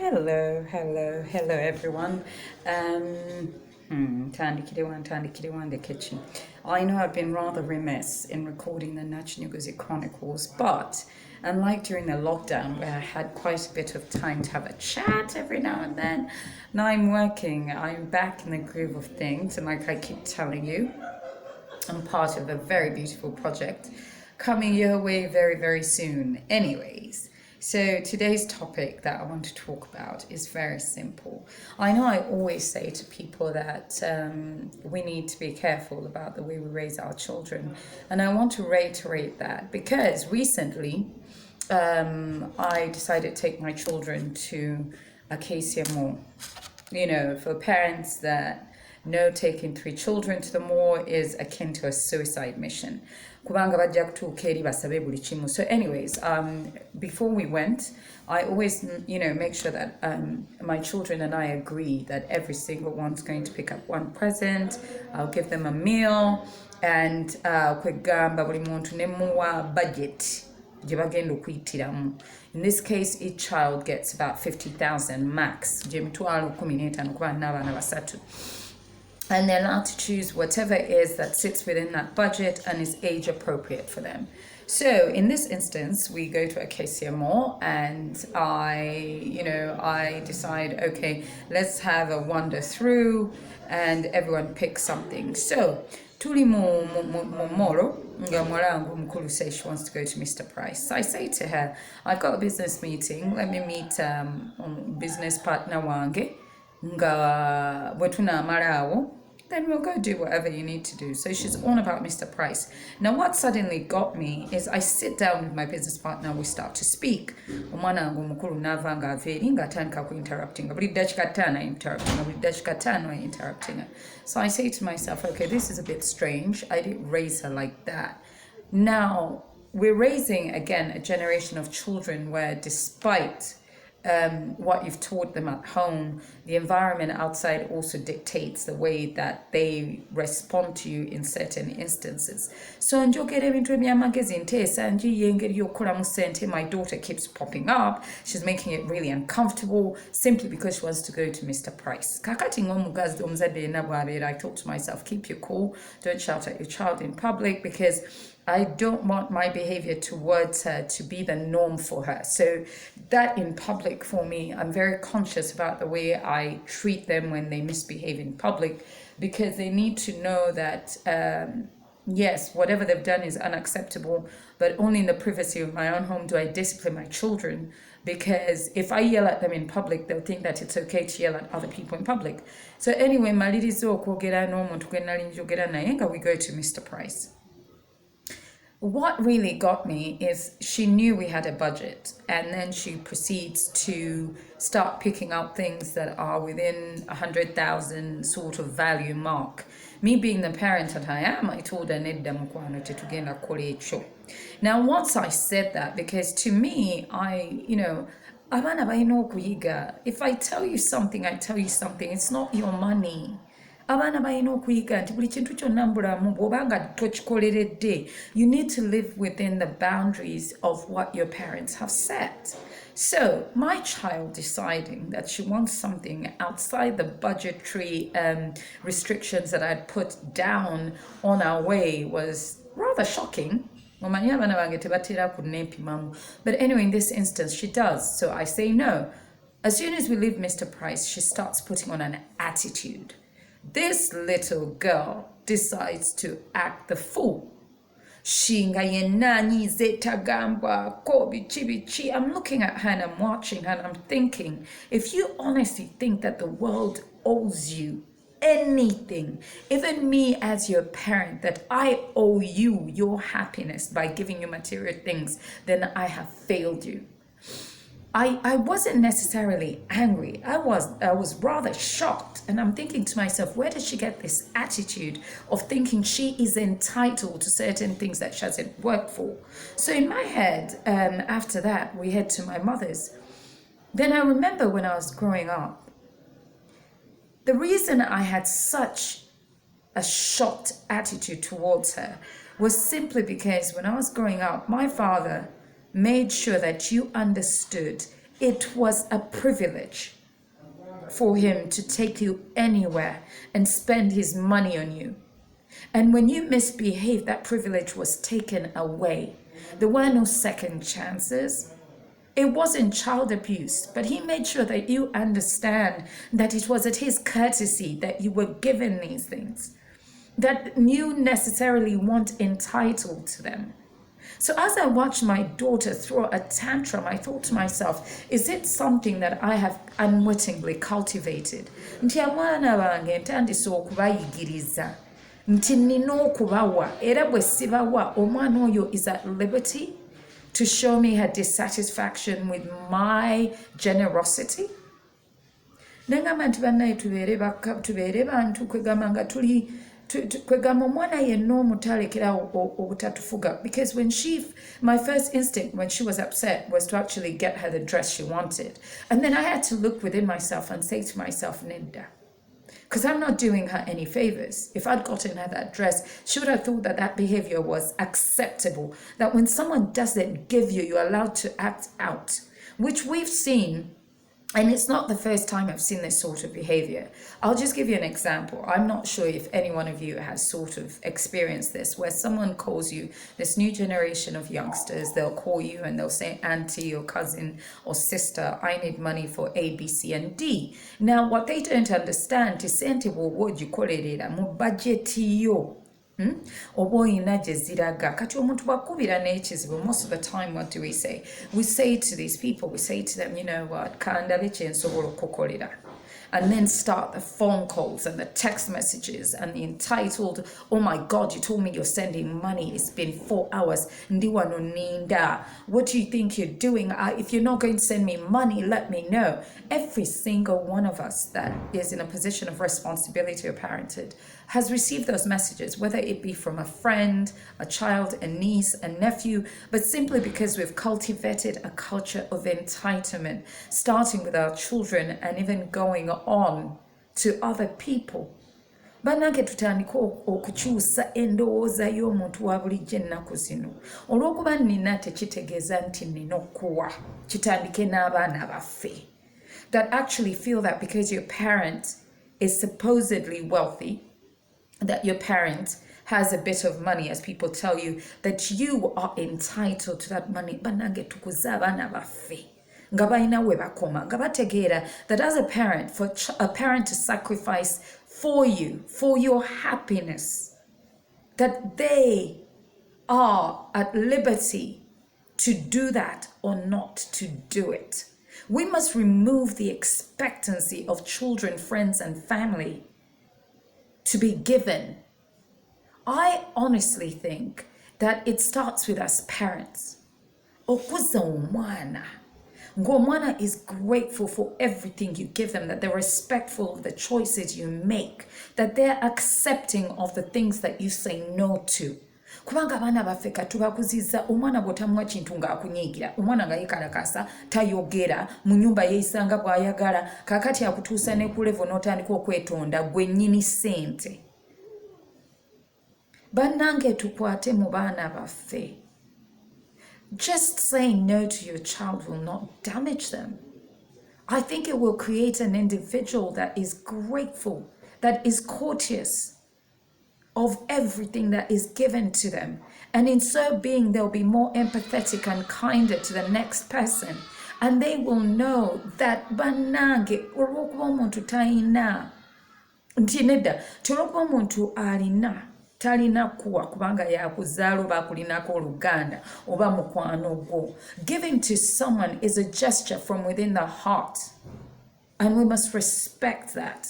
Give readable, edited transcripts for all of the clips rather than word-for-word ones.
Hello, everyone. Tandikiriwan, the kitchen. I know I've been rather remiss in recording the Nakinyuguzi Chronicles, but unlike during the lockdown where I had quite a bit of time to have a chat every now and then, now I'm working, I'm back in the groove of things, and like I keep telling you, I'm part of a very beautiful project coming your way very soon. Anyways, so today's topic that I want to talk about is very simple. I know I always say to people that we need to be careful about the way we raise our children, and I want to reiterate that because recently I decided to take my children to Acacia Mall. You know, for parents that know taking 3 children to the mall is akin to a suicide mission. So anyways, before we went, I always, make sure that my children and I agree that every single one's going to pick up one present. I'll give them a meal, and budget. In this case, each child gets about 50,000 max. And they're allowed to choose whatever it is that sits within that budget and is age appropriate for them. So in this instance, we go to Acacia Mall, and I decide, okay, let's have a wander through, and everyone picks something. So tuli moro ngamulangu mkulu says she wants to go to Mr. Price. So I say to her, I've got a business meeting. Let me meet business partner wange nga bwetuna amalawo. Then we'll go do whatever you need to do. So she's on about Mr. Price. Now what suddenly got me is I sit down with my business partner, we start to speak. Omwana wange omukulu navanga averi nga atandika ku interrupting. Buli dakika ttaano interrupting her. So I say to myself, okay, this is a bit strange. I didn't raise her like that. Now we're raising again a generation of children where despite what you've taught them at home, the environment outside also dictates the way that they respond to you in certain instances. So my daughter keeps popping up. She's making it really uncomfortable simply because she wants to go to Mr. Price. I thought to myself, keep your cool, don't shout at your child in public, because I don't want my behavior towards her to be the norm for her. So that in public for me, I'm very conscious about the way I treat them when they misbehave in public, because they need to know that, yes, whatever they've done is unacceptable, but only in the privacy of my own home do I discipline my children, because if I yell at them in public, they'll think that it's okay to yell at other people in public. So anyway, we go to Mr. Price. What really got me is she knew we had a budget, and then she proceeds to start picking out things that are within 100,000 sort of value mark. Me being the parent that I am, I told her now once I said that, because to me, if I tell you something, I tell you something. It's not your money. Abaana balina okuyiga nti buli kintu kyonna mbulamu bw'obanga tokikoleredde. You need to live within the boundaries of what your parents have set. So my child deciding that she wants something outside the budgetary restrictions that I'd put down on our way was rather shocking. But anyway, in this instance, she does. So I say no. As soon as we leave Mr. Price, she starts putting on an attitude. This little girl decides to act the fool. I'm looking at her and I'm watching her and I'm thinking, if you honestly think that the world owes you anything, even me as your parent, that I owe you your happiness by giving you material things, then I have failed you. I wasn't necessarily angry. I was rather shocked, and I'm thinking to myself, where did she get this attitude of thinking she is entitled to certain things that she hasn't worked for? So in my head, after that, we head to my mother's. Then I remember when I was growing up, the reason I had such a shocked attitude towards her was simply because when I was growing up, my father made sure that you understood it was a privilege for him to take you anywhere and spend his money on you. And when you misbehave, that privilege was taken away. There were no second chances. It wasn't child abuse, but he made sure that you understand that it was at his courtesy that you were given these things, that you necessarily weren't entitled to them. So as I watched my daughter throw a tantrum, I thought to myself, is it something that I have unwittingly cultivated? Nti abaana bange ntandise okubayigiriza nti nina okubawa era bwe sibawa omwana oyo is at liberty to show me her dissatisfaction with my generosity. Nengamba nti bannaye tubeere bantu kwegamba nga tuli kwegamba omwana yenna omutalekerawo obutatufuga, because my first instinct when she was upset was to actually get her the dress she wanted, and then I had to look within myself and say to myself, Nedda, because I'm not doing her any favors. If I'd gotten her that dress, she would have thought that that behavior was acceptable, that when someone doesn't give you, you're allowed to act out, which we've seen. And it's not the first time I've seen this sort of behavior. I'll just give you an example. I'm not sure if any one of you has sort of experienced this, where someone calls you, this new generation of youngsters, they'll call you and they'll say, auntie or cousin or sister, I need money for A, B, C, and D. Now, what they don't understand is what you call it, budget yo. Oba oyina gye ziraga kati omuntu bwakubira n'ekizibu, most of the time what do we say? We say to these people, we say to them, you know what, kandabe kye nsobola okukolera, and then start the phone calls and the text messages and the entitled, oh my God, you told me you're sending money, it's been 4 hours, ndi wano ninda, what do you think you're doing? If you're not going to send me money, let me know. Every single one of us that is in a position of responsibility or parenthood has received those messages, whether it be from a friend, a child, a niece, a nephew, but simply because we've cultivated a culture of entitlement, starting with our children and even going on to other people. Bannange tutandika okukyusa endowooza y'omuntu wa bulijjo ennaku zino. Olw'okuba nina tekitegeeza nti nina okuwa, kitandike n'abaana baffe that actually feel that because your parent is supposedly wealthy, that your parent has a bit of money, as people tell you, that you are entitled to that money. Bannange tukuze abaana baffe nga balina we bakoma, nga bategeera that as a parent, for a parent to sacrifice for you, for your happiness, that they are at liberty to do that or not to do it. We must remove the expectancy of children, friends, and family to be given. I honestly think that it starts with us parents. Okuza omwana. Ng'omwana is grateful for everything you give them, that they're respectful of the choices you make, that they're accepting of the things that you say no to. Kubanga abaana baffe katubakuzizza, omwana bw'otamuwa kintu ng'akunyiigira, omwana nga yeekalakasa tayogera, mu nnyumba yeeyisanga bw'ayagala, kaakati akutuusa ne ku level n'otandika okwetonda gwe nnyini ssente. Bannange tukwate mu baana baffe. Just saying no to your child will not damage them. I think it will create an individual that is grateful, that is courteous of everything that is given to them. And in so being, they'll be more empathetic and kinder to the next person. And they will know that bannange olw'okuba omuntu talina nti nedda olw'okuba omuntu alina talina kuwa kubanga yakuzaala oba akulinako oluganda oba mukwano gwo. Giving to someone is a gesture from within the heart, and we must respect that.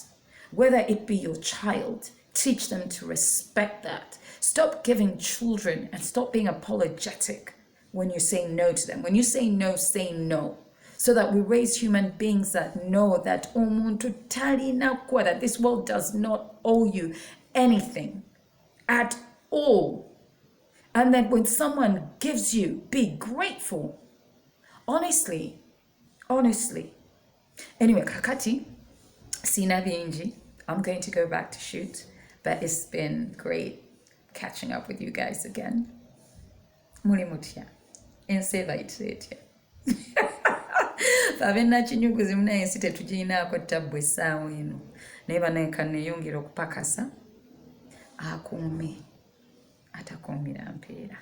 Whether it be your child, teach them to respect that. Stop giving children and stop being apologetic when you say no to them. When you say no, so that we raise human beings that know that omuntu talina kuwa, that this world does not owe you anything at all. And then when someone gives you, be grateful. Honestly. Anyway, kakati, sina bingi. I'm going to go back to shoot, but it's been great catching up with you guys again. Muri mutya. Ense baitete. Nakinyuguzi munaye ensi tetugirinaako ttabu essaawa eno naye banaye neeyongera okupakasa akuume atakuumira mpeera.